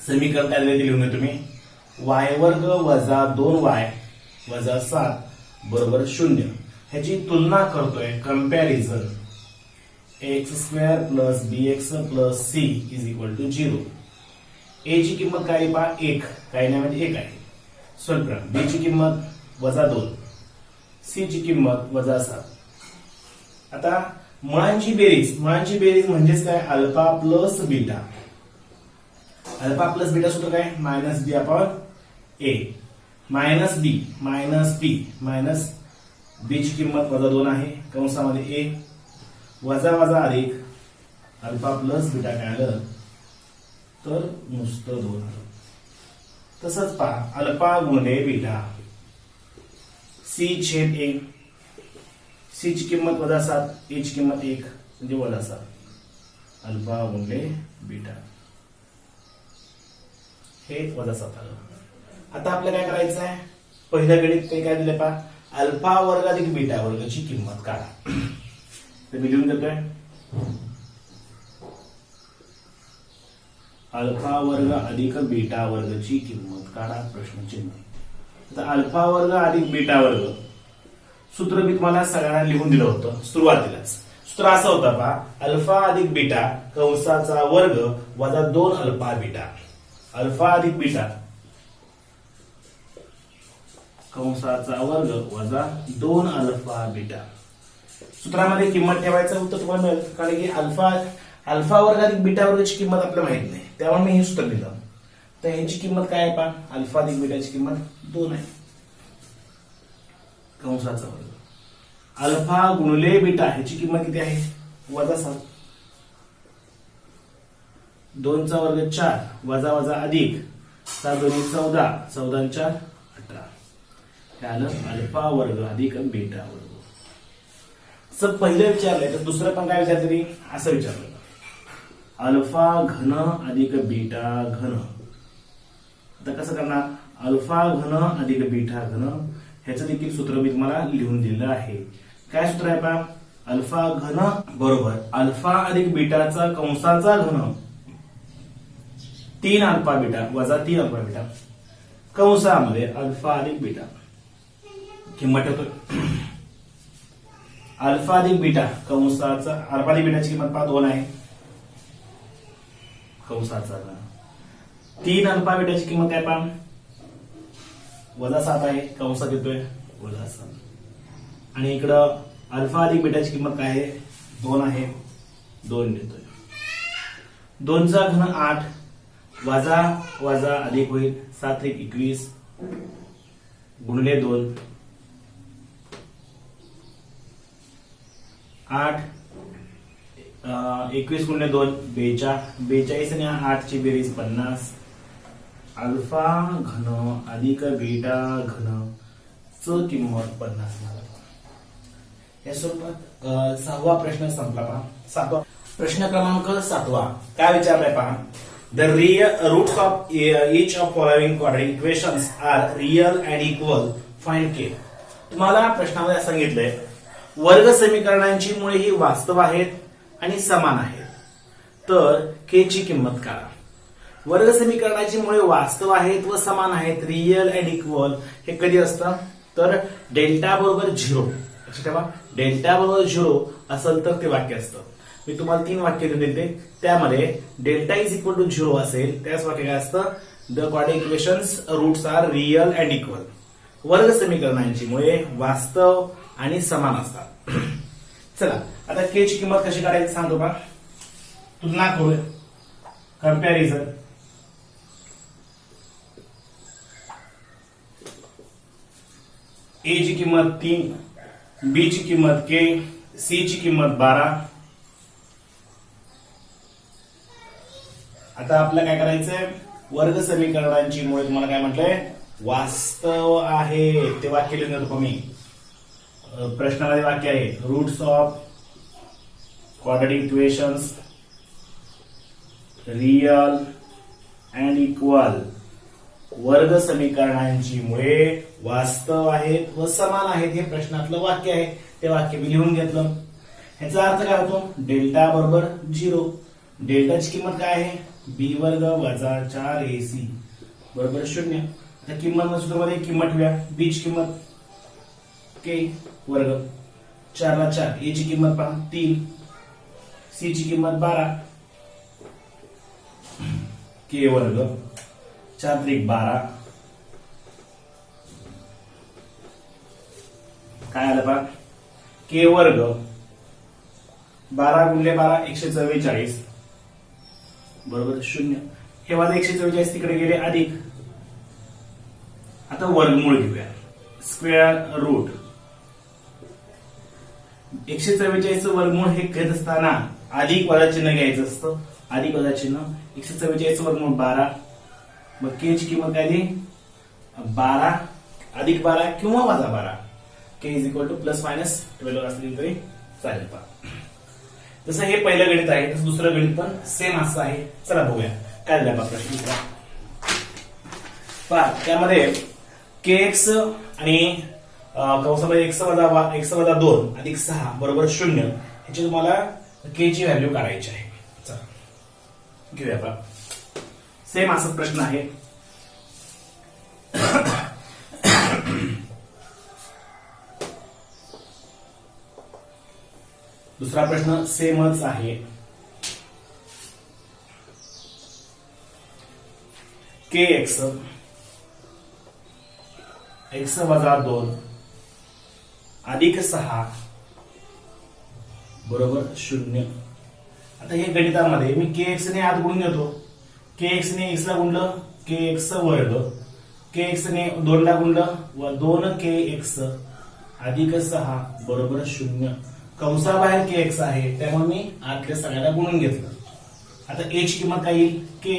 समीकरण काय दिले लिहून तुम्ही, वाय वर्ग वजा 2y वजा 7 बरोबर 0. ह्याची तुलना करतोय, comparison. X square plus b x plus c is equal to 0. A ची किंमत काय आहे पहा? 1, काही नाही म्हणजे 1 आहे. स्वल्पराम. बी ची किंमत वजा 2, सी ची किंमत वजा 7. आता मुळांची बेरीज म्हणजेच काय? Alpha plus beta. Alpha plus beta सूत्र काय? मायनस बी अपॉन ए. मायनस बी मायनस बी मायनस बी ची किंमत वजा 2 आहे कंसामध्ये ए वजा वजा अधिक अल्फा प्लस बीटा काय आलं तर नुसतं 2 आलं. तसंच पहा, अल्फा गुणिले बीटा सी छेद ए. सी ची किंमत वजा 7, ए ची किंमत 1 म्हणजे वजा 7. अल्फा गुणिले बीटा हे वजा 7 आलं. आता आपल्याला काय करायचं आहे? पहिल्या गणित ते काय दिले पहा, अल्फा वर्ग अधिक बीटा वर्गाची किंमत काढा. तर मी लिहून देतोय, अल्फा वर्ग अधिक बीटा वर्गाची किंमत काढा प्रश्नचिन्ह. आता अल्फा वर्ग अधिक बीटा वर्ग सूत्र मी तुम्हाला सगळ्यांना लिहून दिलं होतं सुरुवातीलाच. सूत्र असं होतं पहा, अल्फा अधिक बीटा कंसाचा वर्ग वजा 2 अल्फा बीटा. अल्फा अधिक बीटा कंसाचा वर्ग वजा 2 अल्फा बीटा. सूत्रामध्ये किंमत ठेवायचं उत्तर तुम्हाला मिळेल, कारण की अल्फा वर्ग अधिक बीटा वर्गाची किंमत आपल्याला माहित नाही, त्यामुळे मी हे सूत्र लिहिलं. तर ह्याची किंमत काय आहे पहा, अल्फा अधिक बीटाची किंमत 2 आहे कंसाचा वर्ग. अल्फा गुणिले बीटा ह्याची किंमत किती आहे? वजा 7. 2 चा वर्ग 4 वजा वजा अधिक 7 2 14 14 4 18. त्याला अल्फा वर्ग अधिक बीटा वर्ग. सर पहिलं विचारलंय तर दुसरं पण काय विचारलं तरी असं विचारलं, अल्फा घन अधिक बीटा घन. आता कसं करणार? अल्फा घन अधिक बीटा घन ह्याचं देखील सूत्र मी तुम्हाला लिहून दिलं आहे. काय सूत्र आहे पहा, अल्फा घन बरोबर अल्फा अधिक बीटाचा कंसाचा घन 3 अल्फा बीटा वजा 3 अल्फा बीटा कंसामध्ये अल्फा अधिक बीटा. किंमत ठेवतो, अल्फा अधिक बीटा कंसाचा अल्फा अधिक बीटाची किंमत पहा 2 आहे कंसाचा घन. 3 अल्फा बीटाची किंमत काय पहा वजा 7 आहे कंसात येतोय वजा 7. आणि इकडं अल्फा अधिक बीटाची किंमत काय आहे? 2 आहे 2 देतोय. 2 चा घन 8 वजा वजा अधिक होईल 7 1 21 गुणिले 2 8 21 गुणिले 2 42 आणि 8 ची बेरीज 50. अल्फा घन अधिक बीटा घन च किंमत 50 मिळाला. या स्वरूपात 6वा प्रश्न संपला पहा. 7वा प्रश्न क्रमांक 7वा काय विचारलाय पहा, the roots of each of following quadratic equations are real and equal, find k. तुम्हाला प्रश्नामध्ये सांगितलंय वर्ग समीकरणांची मुळे ही वास्तव आहेत आणि समान आहेत, तर के ची किंमत काढा. वर्ग समीकरणाची मुळे वास्तव आहेत व समान आहेत, रिअल अँड इक्वल, हे कधी असतं तर डेल्टा बरोबर 0. लक्षात ठेवा, डेल्टा बरोबर 0 असेल तर ते वाक्य असतं. मी तुम्हाला 3 वाक्य दिले, त्यामध्ये डेल्टा इज इक्वल टू 0 असेल त्याच वाक्य काय असतं, the quadratic equations roots are real and equal. वर्ग समीकरणांची मुळे वास्तव आणि समान असतात. चला आता के ची किंमत कशी काढायची सांगतो का. तुलना करूया, कंपॅरिझन. ए ची किंमत 3, बी ची किंमत के, सी ची किंमत 12. आता आपल्याला काय करायचंय, वर्ग समीकरणांची मुळे तुम्हाला काय म्हटलंय, वास्तव आहे. ते वाक्य लिहून देतो मी. प्रश्नामध्ये वाक्य आहे, roots of quadratic equations real and equal. वर्ग समीकरणांची मुळे वास्तव आहेत व समान आहेत, हे प्रश्नातलं वाक्य आहे. ते वाक्य मी लिहून घेतलं. ह्याचा अर्थ काय होतो, डेल्टा बरोबर 0. डेल्टाची किंमत काय आहे, बी वर्ग वजा 4ac बरोबर 0. आता किंमत सूत्रामध्ये किंमत ठेवूया. बी ची किंमत के वर्ग 4 ला 4, ए ची किंमत पहा 3, सी ची किंमत 12, के वर्ग 4 त्रिक 12. काय आलं पहा, के वर्ग 12 गुणिले 12 144 बरोबर 0. हे वाला 144 तिकडे गेले अधिक. आता वर्गमूळ घेऊया, स्क्वेअर रूट. 144 वर्गमूळ हे घेत असताना अधिक वजा चिन्ह घ्यायचं असतं. अधिक वजा चिन्ह, 144 वर्गमूळ 12. मग के ची किंमत काय दिली, 12 अधिक 12 किंवा वजा 12. K is equal to plus minus 12 असली तरी चालेल. पहा, जसं हे पहिलं गणित आहे तसं दुसरं गणित पण सेम असं आहे. चला बघूया काय दिला प्रश्न. पहा, त्यामध्ये के एक्स आणि कंसामध्ये एक्स वजा 2 अधिक 6 बरोबर 0, ह्याची तुम्हाला के ची व्हॅल्यू काढायची आहे. चला घेऊया. पहा, सेम असा प्रश्न आहे. दुसरा प्रश्न सेमच आहे. के एक्स एक्स वजा 2 अधिक 6 बरोबर 0. आता हे गणितामध्ये मी के एक्स ने आत गुणून घेतो. के एक्स ने एक्स ला गुणलं के एक्स वर्ग, के एक्स ने 2 ला गुणलं व 2 के एक्स अधिक 6 बरोबर 0. कंसाबाहेर के एक्स आहे त्यामुळे मी आतल्या सगळ्याला गुणून घेतलं. आता ए ची किंमत काय येईल, के.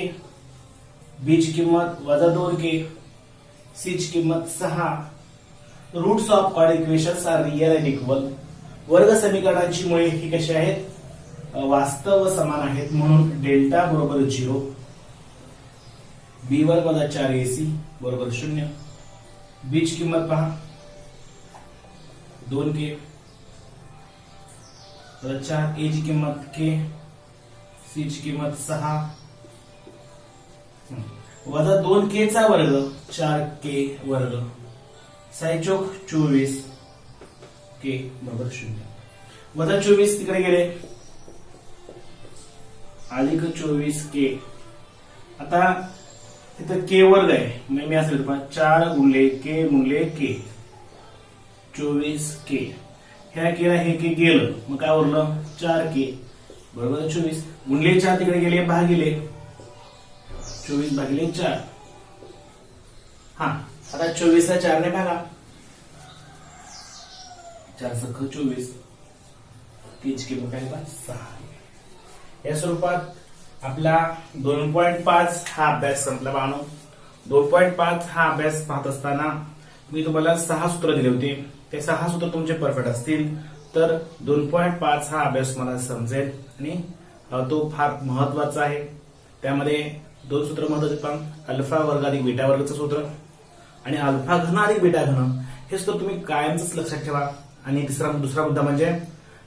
बी ची किंमत वजा 2 के, सी ची किंमत 6. Roots of quadratic equations are real and equal. वर्ग समीकरणांची मुळे ही कशी आहेत, वास्तव व समान आहेत, म्हणून डेल्टा बरोबर 0. बी वर्ग वजा 4ac बरोबर 0. बी ची किंमत पहा 2k 4, ए ची किंमत के, सी ची किंमत 6 वजा 2k चा वर्ग 4k वर्ग 6 चौक 24 के बरोबर 0. वजा 24 तिकडे गेले अधिक 24 के. आता इथं के वर्ग आहे, मी असं लिहितो 4 गुणले के 24 के. ह्या केला हे के गेलं, मग काय उरलं 4k बरोबर 24. गुणले 4 तिकडे गेले भागिले 24 भागिले 4. हा, आता 24 ला 4 ने भागा, 4 सख 24. तीच किंमत काय 6. या स्वरूपात आपला 2.5 हा अभ्यास संपला. पाहणं 2.5 हा अभ्यास पाहत असताना मी तुम्हाला 6 सूत्र दिले होते. ते 6 सूत्र तुमचे परफेक्ट असतील तर 2.5 हा अभ्यास मला समजेल आणि तो फार महत्वाचा आहे. त्यामध्ये 2 सूत्र महत्वाचे पण अल्फा वर्ग अधिक बीटा वर्गचं सूत्र आणि अल्फा घन अधिक बीटा घन हे सूत्र तुम्ही कायमच लक्षात ठेवा. आणि दुसरा मुद्दा म्हणजे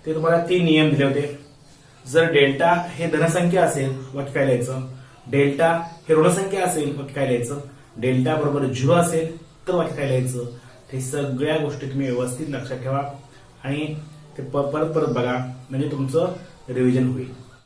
ते तुम्हाला 3 नियम दिले होते. जर डेल्टा हे धनसंख्या असेल वाक्य काय लिहायचं, डेल्टा हे ऋणसंख्या असेल वाक्य काय लिहायचं, डेल्टा बरोबर 0 असेल तर वाक्य काय लिहायचं. हे सगळ्या गोष्टी तुम्ही व्यवस्थित लक्षात ठेवा आणि ते परत बघा म्हणजे तुमचं रिव्हिजन होईल.